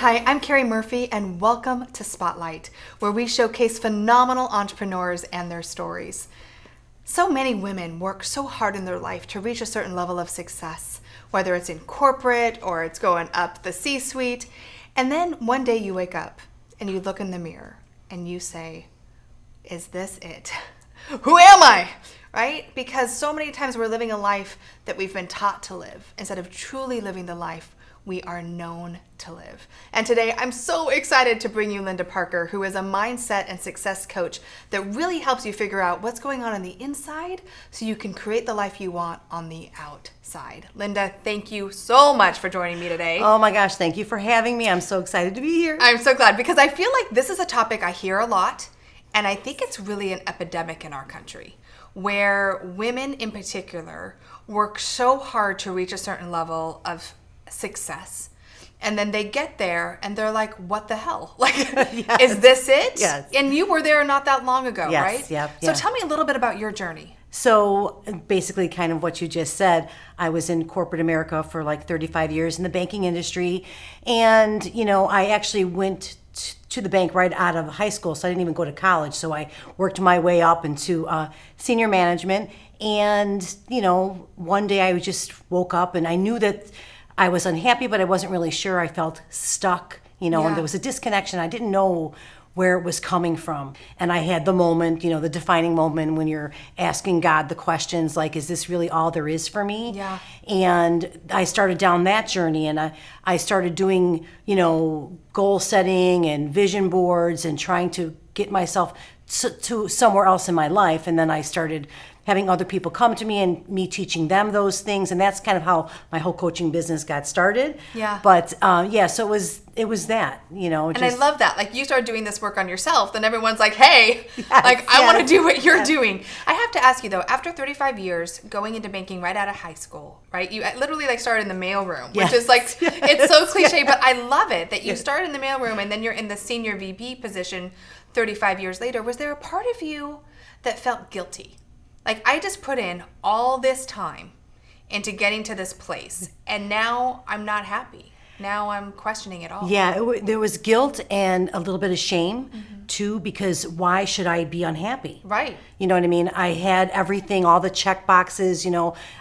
Hi, I'm Keri Murphy, and welcome to Spotlight, where we showcase phenomenal entrepreneurs and their stories. So many women work so hard in their life to reach a certain level of success, whether it's in corporate or it's going up the C-suite. And then one day you wake up and you look in the mirror and you say, is this it? Who am I? Right? Because so many times we're living a life that we've been taught to live instead of truly living the life we are known to live. And today I'm so excited to bring you Linda Parker, who is a mindset and success coach that really helps you figure out what's going on the inside so you can create the life you want on the outside. Linda, thank you so much for joining me today. Oh my gosh, thank you for having me. I'm so excited to be here. I'm so glad because I feel like this is a topic I hear a lot, and I think it's really an epidemic in our country, where women in particular work so hard to reach a certain level of success, and then they get there and they're like, what the hell? Like, Yes. Is this it? Yes. And you were there not that long ago, Yes, right? yep, So yeah. tell me a little bit about your journey. So basically kind of what you just said, I was in corporate America for like 35 years in the banking industry. And, I actually went to the bank right out of high school. So I didn't even go to college. So I worked my way up into senior management. And, one day I just woke up and I knew that I was unhappy, but I wasn't really sure. I felt stuck, and there was a disconnection. I didn't know where it was coming from. And I had the moment, the defining moment when you're asking God the questions like, is this really all there is for me? Yeah. And I started down that journey, and I started doing, goal setting and vision boards and trying to get myself to somewhere else in my life. And then I started having other people come to me and me teaching them those things. And that's kind of how my whole coaching business got started. Yeah. But so it was that, And I love that. Like, you start doing this work on yourself, then everyone's like, hey, I want to do what you're doing. I have to ask you though, after 35 years going into banking right out of high school, right? You literally started in the mailroom, which is like, it's so cliche, but I love it that you start in the mailroom and then you're in the senior VP position 35 years later. Was there a part of you that felt guilty? Like, I just put in all this time into getting to this place, and now I'm not happy. Now I'm questioning it all. Yeah, there was guilt and a little bit of shame, too, because why should I be unhappy? Right. You know what I mean? I had everything, all the check boxes,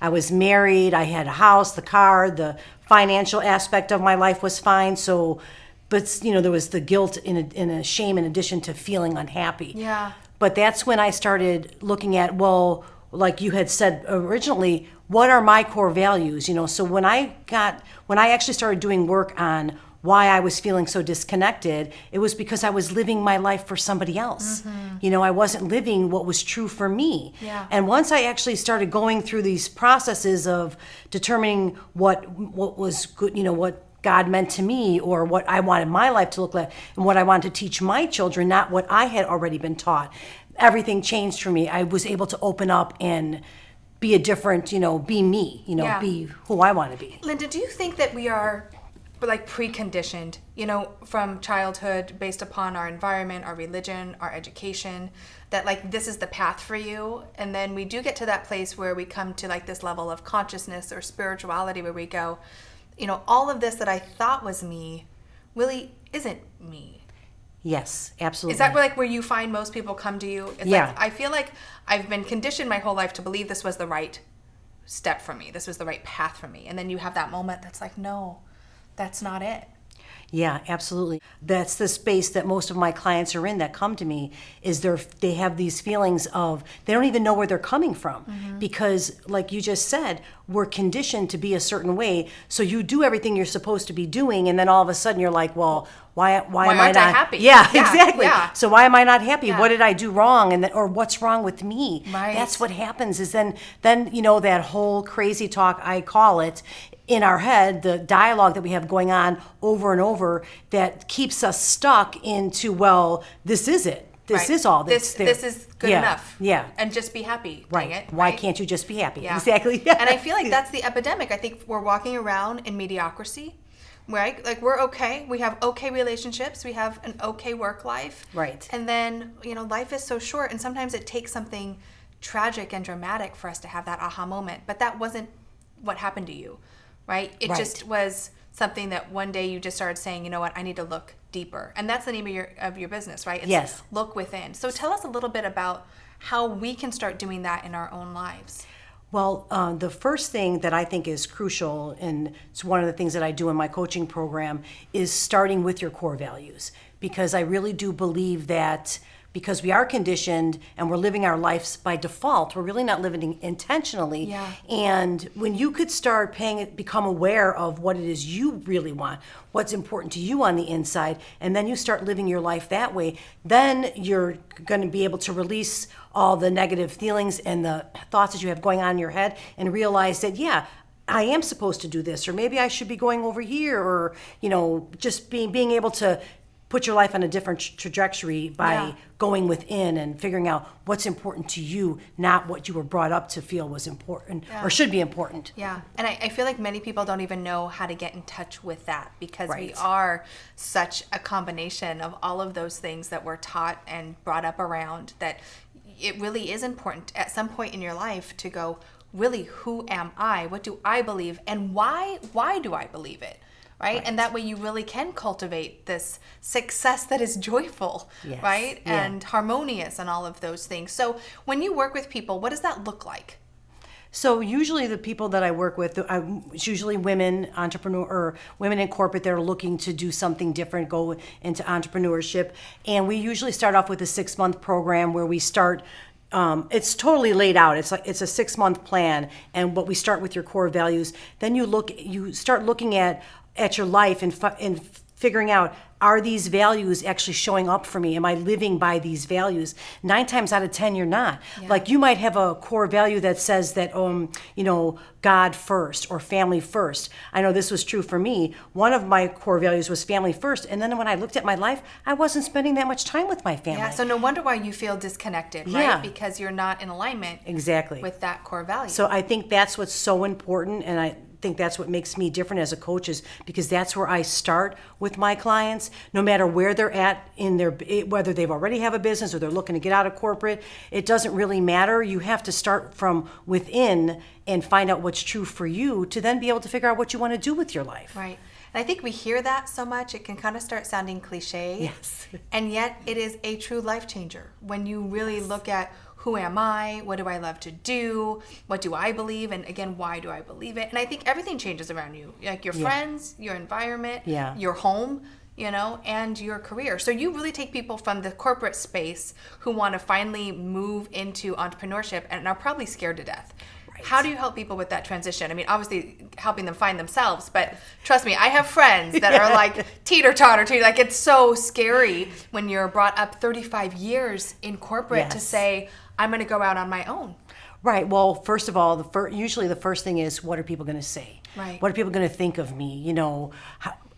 I was married, I had a house, the car, the financial aspect of my life was fine, so, but, there was the guilt and a shame in addition to feeling unhappy. Yeah. But that's when I started looking at, well, like you had said originally, what are my core values? So when I actually started doing work on why I was feeling so disconnected, it was because I was living my life for somebody else. I wasn't living what was true for me. Yeah. And once I actually started going through these processes of determining what was good, what God meant to me, or what I wanted my life to look like, and what I wanted to teach my children, not what I had already been taught. Everything changed for me. I was able to open up and be a different, be me, be who I want to be. Linda, do you think that we are like preconditioned, from childhood based upon our environment, our religion, our education, that like this is the path for you? And then we do get to that place where we come to like this level of consciousness or spirituality where we go, all of this that I thought was me really isn't me. Yes, absolutely. Is that where you find most people come to you? It's Yeah. like, I feel like I've been conditioned my whole life to believe this was the right step for me. This was the right path for me. And then you have that moment that's like, no, that's not it. Yeah, absolutely. That's the space that most of my clients are in that come to me, is they have these feelings of, they don't even know where they're coming from. Because like you just said, we're conditioned to be a certain way. So you do everything you're supposed to be doing, and then all of a sudden you're like, well, why am I not happy? Yeah, exactly. Yeah. So why am I not happy? Yeah. What did I do wrong? Or what's wrong with me? Right. That's what happens is then that whole crazy talk, I call it, in our head, the dialogue that we have going on over and over that keeps us stuck into, well, this is it. This is all that's there. This is good enough. Yeah. And just be happy. Right. Dang it. Why right? can't you just be happy? Yeah. Exactly. And I feel like that's the epidemic. I think we're walking around in mediocrity, right? Like, we're okay. We have okay relationships. We have an okay work life. Right. And then, life is so short, and sometimes it takes something tragic and dramatic for us to have that aha moment. But that wasn't what happened to you, right? It Right. just was something that one day you just started saying, you know what, I need to look deeper. And that's the name of your business, right? It's Yes. Look within. So tell us a little bit about how we can start doing that in our own lives. Well, the first thing that I think is crucial, and it's one of the things that I do in my coaching program, is starting with your core values. Because I really do believe that because we are conditioned and we're living our lives by default, we're really not living intentionally. Yeah. And when you could start become aware of what it is you really want, what's important to you on the inside, and then you start living your life that way, then you're going to be able to release all the negative feelings and the thoughts that you have going on in your head and realize that, yeah, I am supposed to do this, or maybe I should be going over here, or, just being able to put your life on a different trajectory by going within and figuring out what's important to you, not what you were brought up to feel was important or should be important. Yeah. And I feel like many people don't even know how to get in touch with that because we Right. are such a combination of all of those things that we're taught and brought up around that it really is important at some point in your life to go, really, who am I? What do I believe? And why do I believe it? Right? And that way you really can cultivate this success that is joyful, Yes. right? Yeah. And harmonious and all of those things. So when you work with people, what does that look like? So usually the people that I work with, it's usually women, entrepreneur, or women in corporate that are looking to do something different, go into entrepreneurship. And we usually start off with a 6-month program where we start. It's totally laid out. It's a 6-month plan, and what we start with your core values. Then you start looking at your life and figuring out, are these values actually showing up for me? Am I living by these values? 9 times out of 10, you're not. Yeah. Like you might have a core value that says that, God first or family first. I know this was true for me. One of my core values was family first. And then when I looked at my life, I wasn't spending that much time with my family. Yeah, so no wonder why you feel disconnected, right? Yeah. Because you're not in alignment Exactly. with that core value. So I think that's what's so important, and I think that's what makes me different as a coach, is because that's where I start with my clients, no matter where they're at in whether they've already have a business or they're looking to get out of corporate. It doesn't really matter. You have to start from within and find out what's true for you to then be able to figure out what you want to do with your life. Right. And I think we hear that so much, it can kind of start sounding cliche. Yes. And yet it is a true life changer when you really look at, who am I? What do I love to do? What do I believe? And again, why do I believe it? And I think everything changes around you, like your friends, your environment, your home, and your career. So you really take people from the corporate space who want to finally move into entrepreneurship and are probably scared to death. Right. How do you help people with that transition? I mean, obviously helping them find themselves, but trust me, I have friends that are like teeter-totter, like it's so scary when you're brought up 35 years in corporate to say, I'm going to go out on my own. Right. Well, first of all, usually the first thing is, what are people going to say? Right. What are people going to think of me?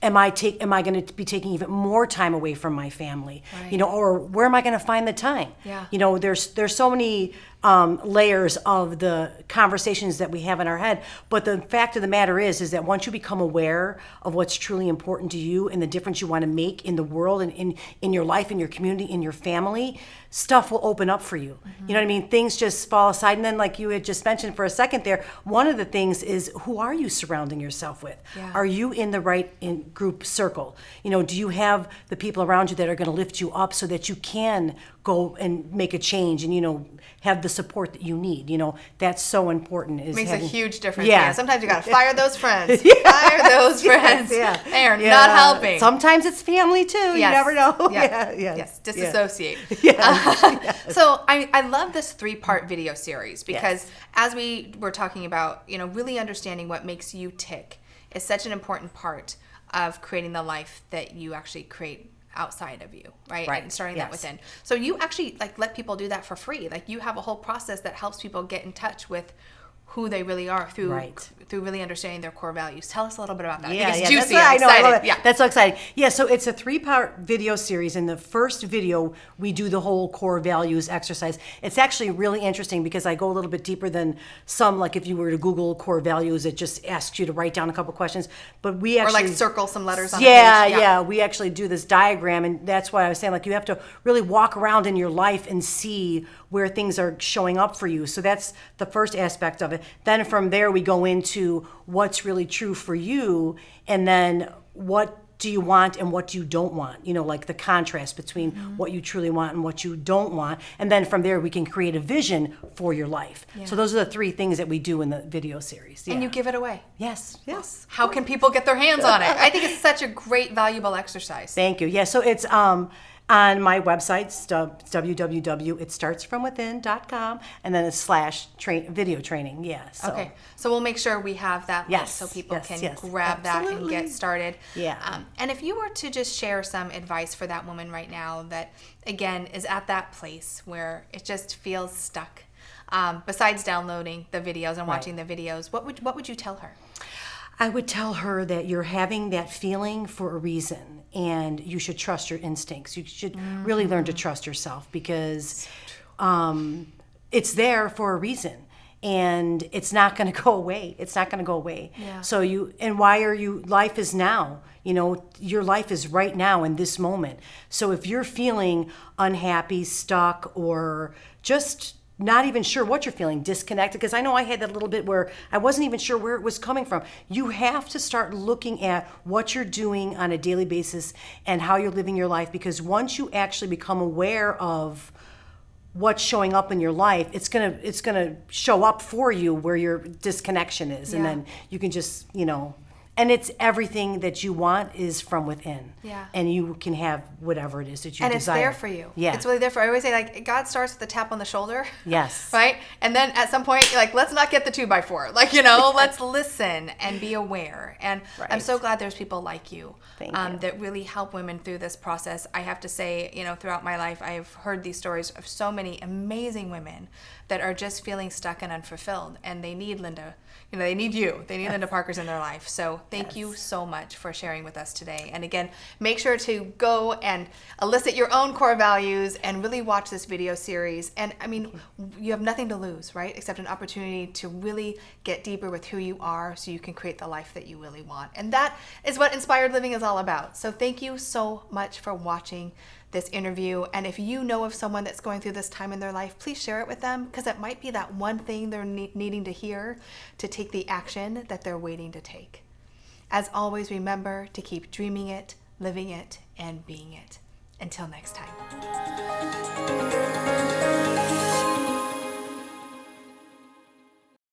Am I going to be taking even more time away from my family? Right. Or where am I going to find the time? Yeah. There's so many layers of the conversations that we have in our head. But the fact of the matter is that once you become aware of what's truly important to you and the difference you want to make in the world and in your life, in your community, in your family, stuff will open up for you. You know what I mean? Things just fall aside. And then, like you had just mentioned for a second there, one of the things is, who are you surrounding yourself with? Yeah. Are you in the right group circle? Do you have the people around you that are going to lift you up so that you can go and make a change and, have the support that you need? That's so important. Makes a huge difference. Yeah. Sometimes you got to fire those friends. Fire those friends. Yeah. They are not helping. Sometimes it's family too. Yes. You never know. Yeah. Yes. Disassociate. Yes. So I love this 3-part video series because as we were talking about, really understanding what makes you tick is such an important part of creating the life that you actually create outside of you, right? And starting that within. So you actually let people do that for free. Like you have a whole process that helps people get in touch with who they really are through really understanding their core values. Tell us a little bit about that. I think it's juicy. I'm excited. I love it. That's so exciting. Yeah, so it's a 3-part video series. In the first video, we do the whole core values exercise. It's actually really interesting because I go a little bit deeper than some, like if you were to Google core values, it just asks you to write down a couple questions. But we actually... Or circle some letters on a page. Yeah. We actually do this diagram, and that's why I was saying, you have to really walk around in your life and see where things are showing up for you. So that's the first aspect of it. Then from there, we go into to what's really true for you, and then what do you want and what you don't want, like the contrast between what you truly want and what you don't want. And then from there, we can create a vision for your life. Yeah. So those are the 3 things that we do in the video series. And you give it away. Yes. How can people get their hands on it? I think it's such a great, valuable exercise. Thank you. Yeah, so it's on my website, www.itstartsfromwithin.com, and then it's /video training. Yeah. So. Okay, so we'll make sure we have that link Yes, so people yes, can yes, grab that and absolutely. get started. Yeah. And if you were to just share some advice for that woman right now that, again, is at that place where it just feels stuck, besides downloading the videos and watching the videos, what would you tell her? I would tell her that you're having that feeling for a reason, and you should trust your instincts. You should really learn to trust yourself, because it's there for a reason, and it's not going to go away. It's not going to go away. Yeah. So life is now. Your life is right now in this moment. So if you're feeling unhappy, stuck, or just not even sure what you're feeling, disconnected, because I know I had that little bit where I wasn't even sure where it was coming from. You have to start looking at what you're doing on a daily basis and how you're living your life, because once you actually become aware of what's showing up in your life, it's gonna show up for you where your disconnection is, and then you can just and it's everything that you want is from within. Yeah. And you can have whatever it is that you And desire. it's there for you. Yeah. It's really there for you. I always say, God starts with a tap on the shoulder. Yes. Right? And then at some point, you're like, let's not get the 2x4. Let's listen and be aware. And Right. I'm so glad there's people like you, Thank you. that really help women through this process. I have to say, throughout my life, I've heard these stories of so many amazing women that are just feeling stuck and unfulfilled. And they need Linda. They need you. They need Linda Parkers in their life. So thank you so much for sharing with us today. And again, make sure to go and elicit your own core values and really watch this video series. And you have nothing to lose, right? Except an opportunity to really get deeper with who you are so you can create the life that you really want. And that is what Inspired Living is all about. So thank you so much for watching this interview. And if you know of someone that's going through this time in their life, please share it with them, because it might be that one thing they're needing to hear to take the action that they're waiting to take. As always, remember to keep dreaming it, living it, and being it. Until next time.